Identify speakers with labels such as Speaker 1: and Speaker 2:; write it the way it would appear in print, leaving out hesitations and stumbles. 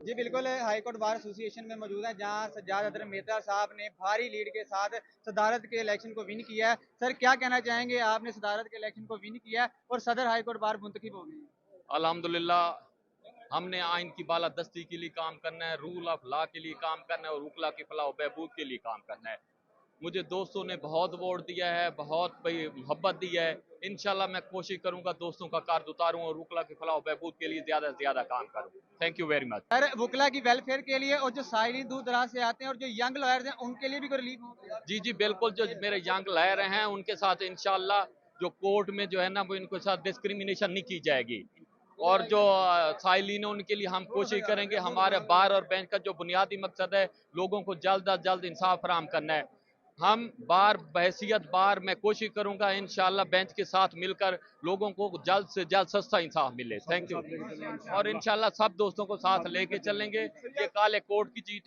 Speaker 1: जी बिल्कुल, high court bar association में मौजूद है जहां सज्जाद अदर मेहता साहब ने भारी लीड के साथ सदारत के इलेक्शन को विन किया है। सर क्या कहना चाहेंगे, आपने सदारत के इलेक्शन को विन किया है और सदर हाई कोर्ट बार मुंतखब हो गए हैं।
Speaker 2: अल्हम्दुलिल्लाह हमने आइन की बालादस्ती के लिए काम करना है, रूल ऑफ लॉ के लिए काम करना है और उकला की फलाह बहबूद के लिए काम करना है। मुझे दोस्तों ने बहुत वोट दिया है, बहुत भाई मोहब्बत दी है। इंशाल्लाह मैं कोशिश करूंगा दोस्तों का कार्ड उतारूं और उकला की फलाह बहबूद के लिए ज्यादा से ज्यादा काम करूं। Thank you very much.
Speaker 1: Sir वकला की वेलफेयर के लिए और जो साइलिन दूर दराज से आते हैं और जो यंग लॉयर्स हैं उनके लिए भी कोई रिलीफ हो।
Speaker 2: जी जी बिल्कुल, जो मेरे यंग लॉयर हैं उनके साथ इंशाल्लाह जो कोर्ट में जो है ना वो इनके साथ डिस्क्रिमिनेशन नहीं की जाएगी। और जो साइलिन है उनके लिए हम कोशिश करेंगे। हमारे बार और बेंच का जो बुनियादी मकसद है लोगों को जल्द अज जल्द इंसाफ फराहम करना है। हम बार बहैसियत बार मैं कोशिश करूंगा इंशाल्लाह बेंच के साथ मिलकर लोगों को जल्द से जल्द सस्ता इंसाफ मिले। Thank you. और इंशाल्लाह सब दोस्तों को साथ लेके चलेंगे। ये काले कोर्ट की जीत